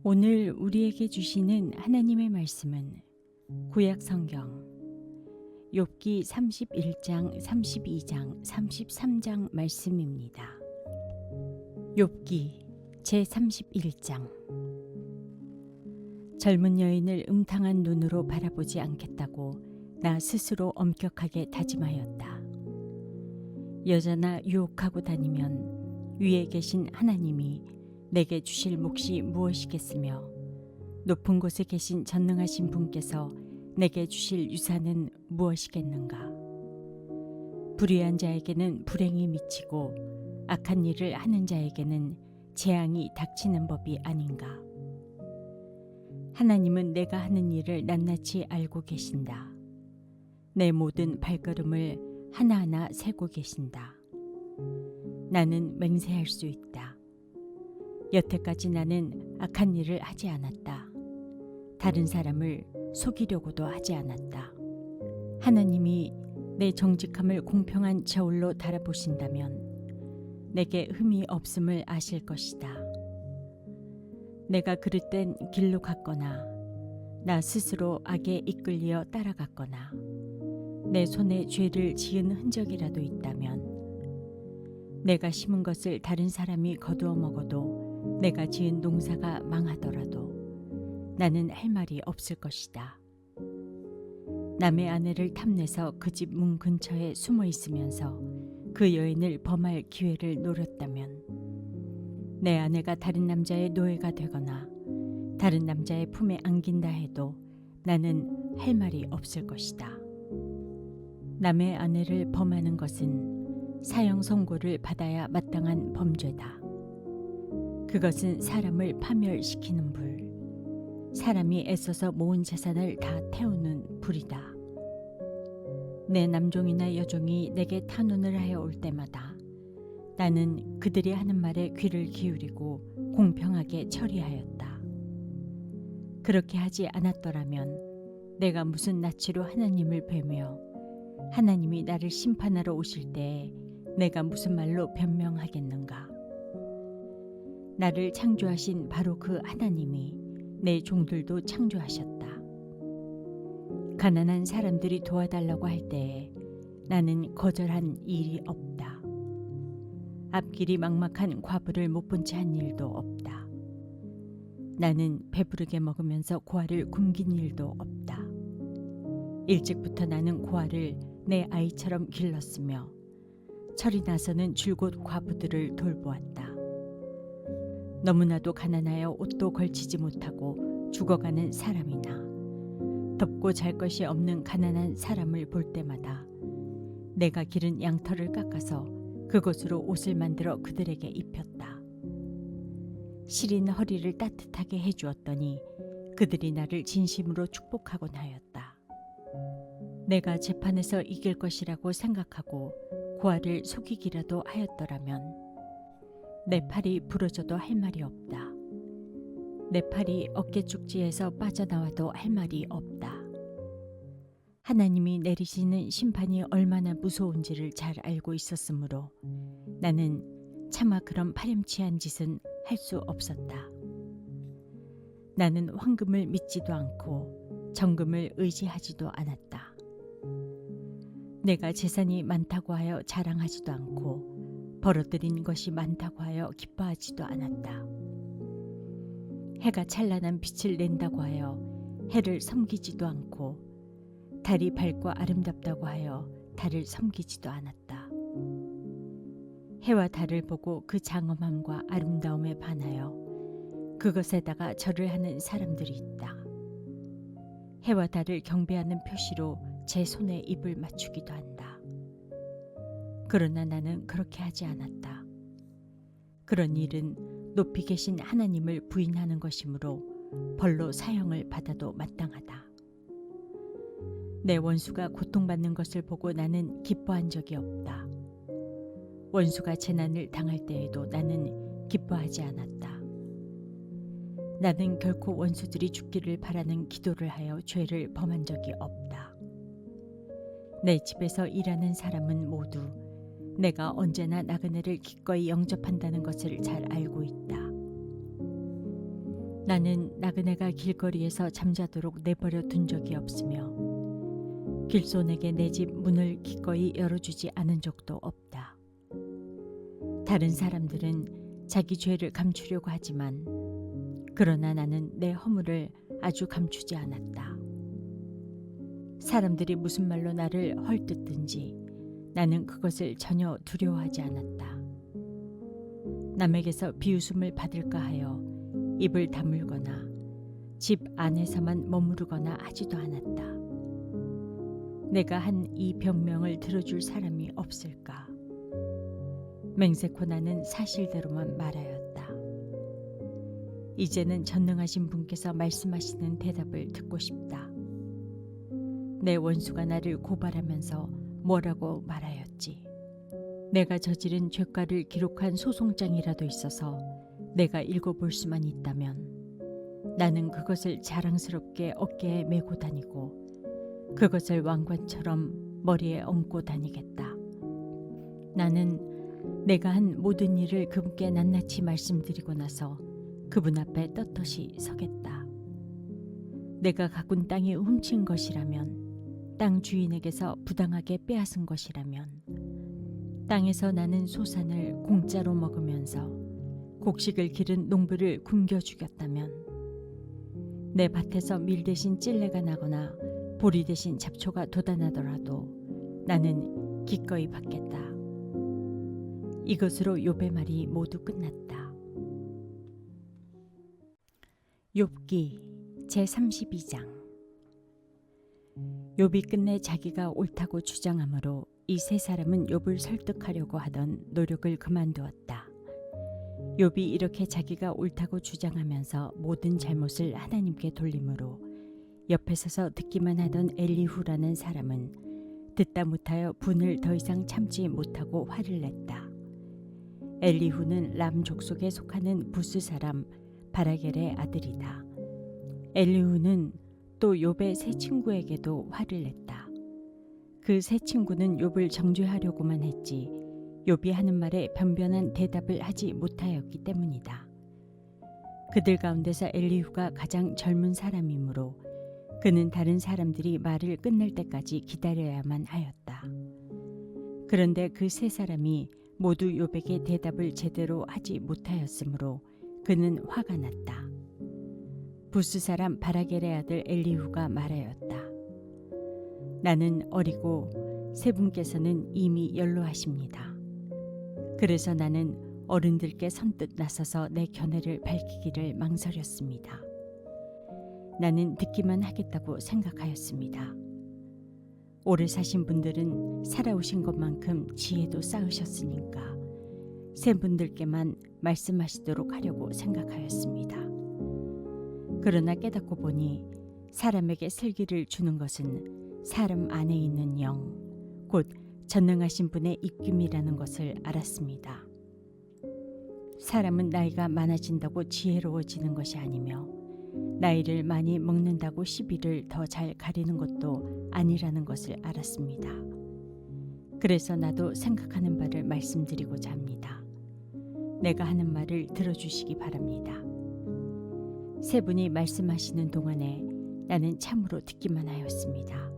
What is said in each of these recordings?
오늘 우리에게 주시는 하나님의 말씀은 구약 성경 욥기 31장, 32장, 33장 말씀입니다. 욥기 제31장. 젊은 여인을 음탕한 눈으로 바라보지 않겠다고 나 스스로 엄격하게 다짐하였다. 여자나 유혹하고 다니면 위에 계신 하나님이 내게 주실 몫이 무엇이겠으며 높은 곳에 계신 전능하신 분께서 내게 주실 유산은 무엇이겠는가. 불의한 자에게는 불행이 미치고 악한 일을 하는 자에게는 재앙이 닥치는 법이 아닌가. 하나님은 내가 하는 일을 낱낱이 알고 계신다. 내 모든 발걸음을 하나하나 세고 계신다. 나는 맹세할 수 있다. 여태까지 나는 악한 일을 하지 않았다. 다른 사람을 속이려고도 하지 않았다. 하나님이 내 정직함을 공평한 저울로 달아보신다면 내게 흠이 없음을 아실 것이다. 내가 그릇된 길로 갔거나 나 스스로 악에 이끌려 따라갔거나 내 손에 죄를 지은 흔적이라도 있다면 내가 심은 것을 다른 사람이 거두어 먹어도 내가 지은 농사가 망하더라도 나는 할 말이 없을 것이다. 남의 아내를 탐내서 그 집 문 근처에 숨어 있으면서 그 여인을 범할 기회를 노렸다면 내 아내가 다른 남자의 노예가 되거나 다른 남자의 품에 안긴다 해도 나는 할 말이 없을 것이다. 남의 아내를 범하는 것은 사형 선고를 받아야 마땅한 범죄다. 그것은 사람을 파멸시키는 불, 사람이 애써서 모은 재산을 다 태우는 불이다. 내 남종이나 여종이 내게 탄원을 하여 올 때마다 나는 그들이 하는 말에 귀를 기울이고 공평하게 처리하였다. 그렇게 하지 않았더라면 내가 무슨 낯으로 하나님을 뵈며 하나님이 나를 심판하러 오실 때에 내가 무슨 말로 변명하겠는가. 나를 창조하신 바로 그 하나님이 내 종들도 창조하셨다. 가난한 사람들이 도와달라고 할 때에 나는 거절한 일이 없다. 앞길이 막막한 과부를 못 본 채 한 일도 없다. 나는 배부르게 먹으면서 고아를 굶긴 일도 없다. 일찍부터 나는 고아를 내 아이처럼 길렀으며 철이 나서는 줄곧 과부들을 돌보았다. 너무나도 가난하여 옷도 걸치지 못하고 죽어가는 사람이나 덮고 잘 것이 없는 가난한 사람을 볼 때마다 내가 기른 양털을 깎아서 그것으로 옷을 만들어 그들에게 입혔다. 시린 허리를 따뜻하게 해주었더니 그들이 나를 진심으로 축복하곤 하였다. 내가 재판에서 이길 것이라고 생각하고 고아를 속이기라도 하였더라면 내 팔이 부러져도 할 말이 없다. 내 팔이 어깨-축지에서 빠져나와도 할 말이 없다. 하나님이 내리시는 심판이 얼마나 무서운지를 잘 알고 있었으므로 나는 차마 그런 파렴치한 짓은 할 수 없었다. 나는 황금을 믿지도 않고 정금을 의지하지도 않았다. 내가 재산이 많다고 하여 자랑하지도 않고 벌어들인 것이 많다고 하여 기뻐하지도 않았다. 해가 찬란한 빛을 낸다고 하여 해를 섬기지도 않고 달이 밝고 아름답다고 하여 달을 섬기지도 않았다. 해와 달을 보고 그 장엄함과 아름다움에 반하여 그것에다가 절을 하는 사람들이 있다. 해와 달을 경배하는 표시로 제 손에 입을 맞추기도 한다. 그러나 나는 그렇게 하지 않았다. 그런 일은 높이 계신 하나님을 부인하는 것이므로 벌로 사형을 받아도 마땅하다. 내 원수가 고통받는 것을 보고 나는 기뻐한 적이 없다. 원수가 재난을 당할 때에도 나는 기뻐하지 않았다. 나는 결코 원수들이 죽기를 바라는 기도를 하여 죄를 범한 적이 없다. 내 집에서 일하는 사람은 모두 내가 언제나 나그네를 기꺼이 영접한다는 것을 잘 알고 있다. 나는 나그네가 길거리에서 잠자도록 내버려 둔 적이 없으며 길손에게 내 집 문을 기꺼이 열어주지 않은 적도 없다. 다른 사람들은 자기 죄를 감추려고 하지만 그러나 나는 내 허물을 아주 감추지 않았다. 사람들이 무슨 말로 나를 헐뜯든지 나는 그것을 전혀 두려워하지 않았다. 남에게서 비웃음을 받을까 하여 입을 다물거나 집 안에서만 머무르거나 하지도 않았다. 내가 한 이 병명을 들어줄 사람이 없을까? 맹세코 나는 사실대로만 말하였다. 이제는 전능하신 분께서 말씀하시는 대답을 듣고 싶다. 내 원수가 나를 고발하면서 뭐라고 말하였지? 내가 저지른 죄가를 기록한 소송장이라도 있어서 내가 읽어볼 수만 있다면 나는 그것을 자랑스럽게 어깨에 메고 다니고 그것을 왕관처럼 머리에 얹고 다니겠다. 나는 내가 한 모든 일을 그분께 낱낱이 말씀드리고 나서 그분 앞에 떳떳이 서겠다. 내가 가꾼 땅이 훔친 것이라면, 땅 주인에게서 부당하게 빼앗은 것이라면, 땅에서 나는 소산을 공짜로 먹으면서 곡식을 기른 농부를 굶겨 죽였다면, 내 밭에서 밀 대신 찔레가 나거나 보리 대신 잡초가 돋아나더라도 나는 기꺼이 받겠다. 이것으로 욥의 말이 모두 끝났다. 욥기 제32장. 욥이 끝내 자기가 옳다고 주장하므로 이 세 사람은 욥을 설득하려고 하던 노력을 그만두었다. 욥이 이렇게 자기가 옳다고 주장하면서 모든 잘못을 하나님께 돌림으로 옆에 서서 듣기만 하던 엘리후라는 사람은 듣다 못하여 분을 더 이상 참지 못하고 화를 냈다. 엘리후는 람 족속에 속하는 부스 사람 바라겔의 아들이다. 엘리후는 또 욥의 세 친구에게도 화를 냈다. 그 세 친구는 욥을 정죄하려고만 했지 욥이 하는 말에 변변한 대답을 하지 못하였기 때문이다. 그들 가운데서 엘리후가 가장 젊은 사람이므로 그는 다른 사람들이 말을 끝낼 때까지 기다려야만 하였다. 그런데 그 세 사람이 모두 욥에게 대답을 제대로 하지 못하였으므로 그는 화가 났다. 부스 사람 바라겔의 아들 엘리후가 말하였다. 나는 어리고 세 분께서는 이미 연로하십니다. 그래서 나는 어른들께 선뜻 나서서 내 견해를 밝히기를 망설였습니다. 나는 듣기만 하겠다고 생각하였습니다. 오래 사신 분들은 살아오신 것만큼 지혜도 쌓으셨으니까 세 분들께만 말씀하시도록 하려고 생각하였습니다. 그러나 깨닫고 보니 사람에게 슬기를 주는 것은 사람 안에 있는 영, 곧 전능하신 분의 입김이라는 것을 알았습니다. 사람은 나이가 많아진다고 지혜로워지는 것이 아니며 나이를 많이 먹는다고 시비를 더 잘 가리는 것도 아니라는 것을 알았습니다. 그래서 나도 생각하는 바를 말씀드리고자 합니다. 내가 하는 말을 들어주시기 바랍니다. 세 분이 말씀하시는 동안에 나는 참으로 듣기만 하였습니다.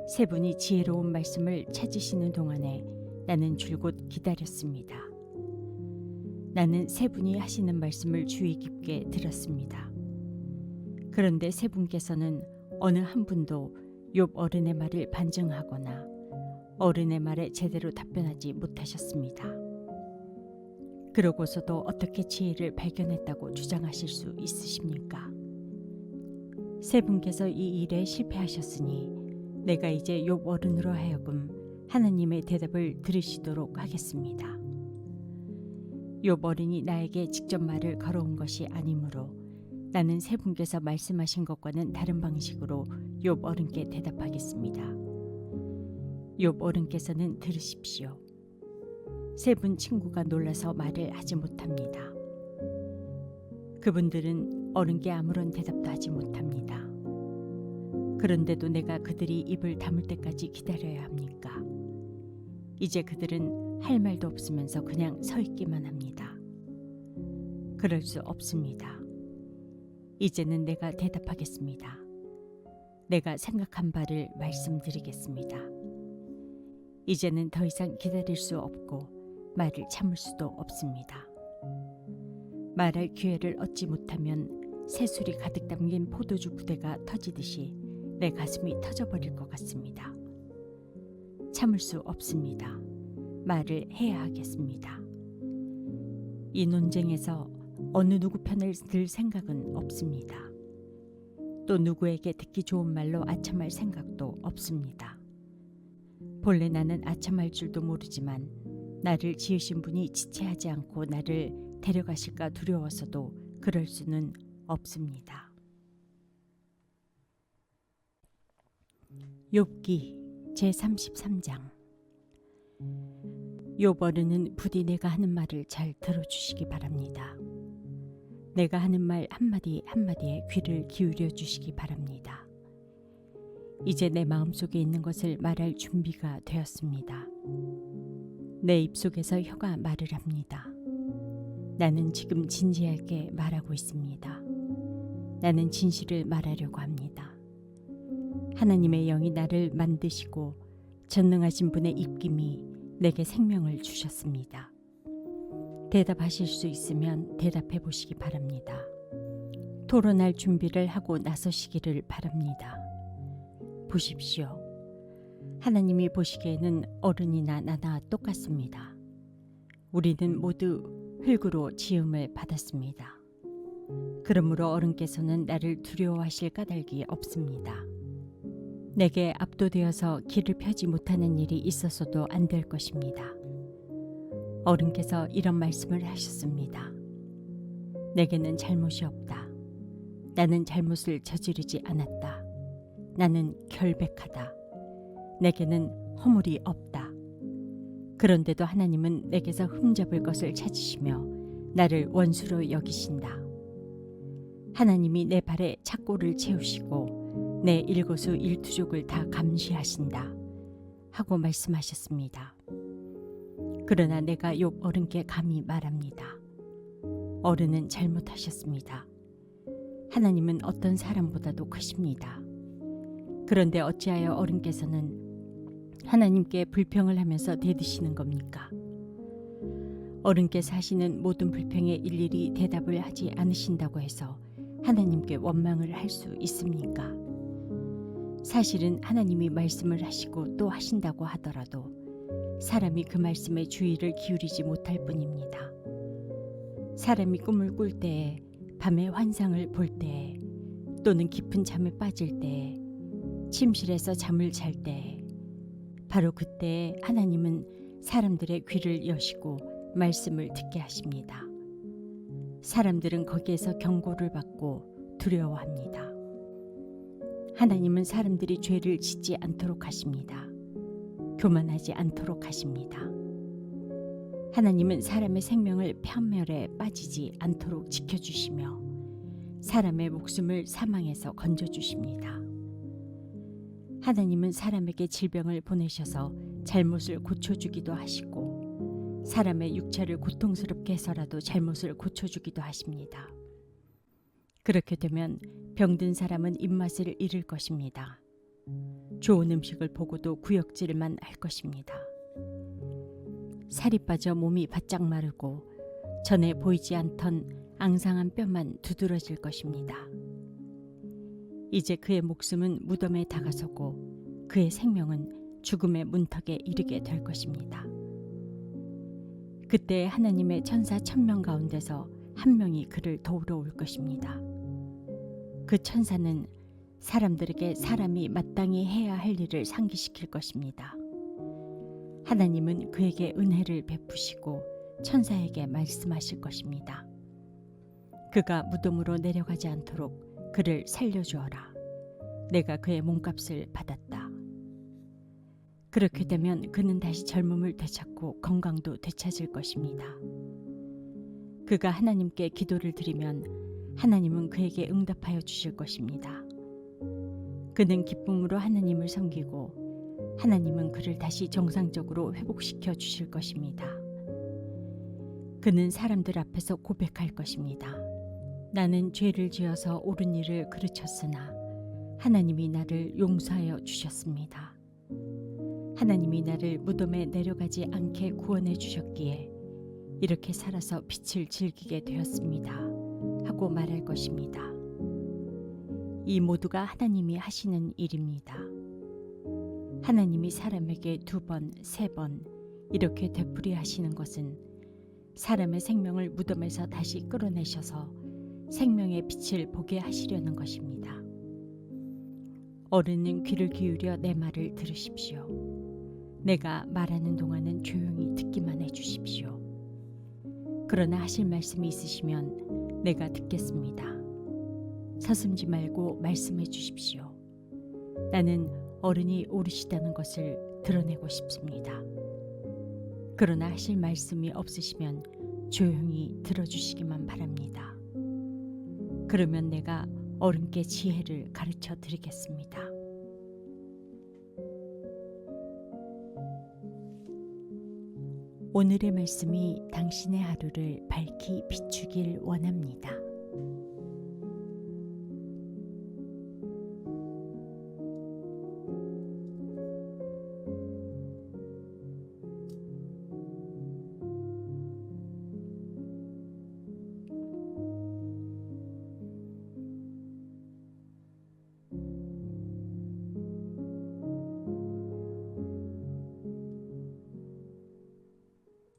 세 분이 지혜로운 말씀을 찾으시는 동안에 나는 줄곧 기다렸습니다. 나는 세 분이 하시는 말씀을 주의 깊게 들었습니다. 그런데 세 분께서는 어느 한 분도 욥 어른의 말을 반증하거나 어른의 말에 제대로 답변하지 못하셨습니다. 그러고서도 어떻게 지혜를 발견했다고 주장하실 수 있으십니까? 세 분께서 이 일에 실패하셨으니 내가 이제 욥 어른으로 하여금 하나님의 대답을 들으시도록 하겠습니다. 욥 어른이 나에게 직접 말을 걸어온 것이 아니므로 나는 세 분께서 말씀하신 것과는 다른 방식으로 욥 어른께 대답하겠습니다. 욥 어른께서는 들으십시오. 세 분 친구가 놀라서 말을 하지 못합니다. 그분들은 어른께 아무런 대답도 하지 못합니다. 그런데도 내가 그들이 입을 다물 때까지 기다려야 합니까? 이제 그들은 할 말도 없으면서 그냥 서 있기만 합니다. 그럴 수 없습니다. 이제는 내가 대답하겠습니다. 내가 생각한 바를 말씀드리겠습니다. 이제는 더 이상 기다릴 수 없고 말을 참을 수도 없습니다. 말할 기회를 얻지 못하면 새술이 가득 담긴 포도주 부대가 터지듯이 내 가슴이 터져버릴 것 같습니다. 참을 수 없습니다. 말을 해야 하겠습니다. 이 논쟁에서 어느 누구 편을 들 생각은 없습니다. 또 누구에게 듣기 좋은 말로 아첨할 생각도 없습니다. 본래 나는 아첨할 줄도 모르지만 나를 지으신 분이 지체하지 않고 나를 데려가실까 두려워서도 그럴 수는 없습니다. 욥기 제33장. 욥 어른은 부디 내가 하는 말을 잘 들어주시기 바랍니다. 내가 하는 말 한마디 한마디에 귀를 기울여 주시기 바랍니다. 이제 내 마음속에 있는 것을 말할 준비가 되었습니다. 내 입속에서 혀가 말을 합니다. 나는 지금 진지하게 말하고 있습니다. 나는 진실을 말하려고 합니다. 하나님의 영이 나를 만드시고 전능하신 분의 입김이 내게 생명을 주셨습니다. 대답하실 수 있으면 대답해 보시기 바랍니다. 토론할 준비를 하고 나서시기를 바랍니다. 보십시오. 하나님이 보시기에는 어른이나 나나 똑같습니다. 우리는 모두 흙으로 지음을 받았습니다. 그러므로 어른께서는 나를 두려워하실 까닭이 없습니다. 내게 압도되어서 길을 펴지 못하는 일이 있어서도 안 될 것입니다. 어른께서 이런 말씀을 하셨습니다. 내게는 잘못이 없다. 나는 잘못을 저지르지 않았다. 나는 결백하다. 내게는 허물이 없다. 그런데도 하나님은 내게서 흠잡을 것을 찾으시며 나를 원수로 여기신다. 하나님이 내 발에 착고를 채우시고 내 일거수 일투족을 다 감시하신다 하고 말씀하셨습니다. 그러나 내가 욥 어른께 감히 말합니다. 어른은 잘못하셨습니다. 하나님은 어떤 사람보다도 크십니다. 그런데 어찌하여 어른께서는 하나님께 불평을 하면서 대드시는 겁니까? 어른께서 하시는 모든 불평에 일일이 대답을 하지 않으신다고 해서 하나님께 원망을 할 수 있습니까? 사실은 하나님이 말씀을 하시고 또 하신다고 하더라도 사람이 그 말씀에 주의를 기울이지 못할 뿐입니다. 사람이 꿈을 꿀 때에, 밤에 환상을 볼 때에, 또는 깊은 잠에 빠질 때에, 침실에서 잠을 잘 때에, 바로 그때에 하나님은 사람들의 귀를 여시고 말씀을 듣게 하십니다. 사람들은 거기에서 경고를 받고 두려워합니다. 하나님은 사람들이 죄를 짓지 않도록 하십니다. 교만하지 않도록 하십니다. 하나님은 사람의 생명을 편멸에 빠지지 않도록 지켜주시며 사람의 목숨을 사망에서 건져주십니다. 하나님은 사람에게 질병을 보내셔서 잘못을 고쳐주기도 하시고 사람의 육체를 고통스럽게 해서라도 잘못을 고쳐주기도 하십니다. 그렇게 되면 병든 사람은 입맛을 잃을 것입니다. 좋은 음식을 보고도 구역질만 할 것입니다. 살이 빠져 몸이 바짝 마르고 전에 보이지 않던 앙상한 뼈만 두드러질 것입니다. 이제 그의 목숨은 무덤에 다가서고 그의 생명은 죽음의 문턱에 이르게 될 것입니다. 그때 하나님의 천사 1000명 가운데서 한 명이 그를 도우러 올 것입니다. 그 천사는 사람들에게 사람이 마땅히 해야 할 일을 상기시킬 것입니다. 하나님은 그에게 은혜를 베푸시고 천사에게 말씀하실 것입니다. 그가 무덤으로 내려가지 않도록 그를 살려주어라. 내가 그의 몸값을 받았다. 그렇게 되면 그는 다시 젊음을 되찾고 건강도 되찾을 것입니다. 그가 하나님께 기도를 드리면 하나님은 그에게 응답하여 주실 것입니다. 그는 기쁨으로 하나님을 섬기고 하나님은 그를 다시 정상적으로 회복시켜 주실 것입니다. 그는 사람들 앞에서 고백할 것입니다. 나는 죄를 지어서 옳은 일을 그르쳤으나 하나님이 나를 용서하여 주셨습니다. 하나님이 나를 무덤에 내려가지 않게 구원해 주셨기에 이렇게 살아서 빛을 즐기게 되었습니다. 하고 말할 것입니다. 이 모두가 하나님이 하시는 일입니다. 하나님이 사람에게 2번, 3번 이렇게 되풀이 하시는 것은 사람의 생명을 무덤에서 다시 끌어내셔서 생명의 빛을 보게 하시려는 것입니다. 어른은 귀를 기울여 내 말을 들으십시오. 내가 말하는 동안은 조용히 듣기만 해주십시오. 그러나 하실 말씀이 있으시면 내가 듣겠습니다. 서슴지 말고 말씀해 주십시오. 나는 어른이 옳으시다는 것을 드러내고 싶습니다. 그러나 하실 말씀이 없으시면 조용히 들어주시기만 바랍니다. 그러면 내가 어른께 지혜를 가르쳐 드리겠습니다. 오늘의 말씀이 당신의 하루를 밝히 비추길 원합니다.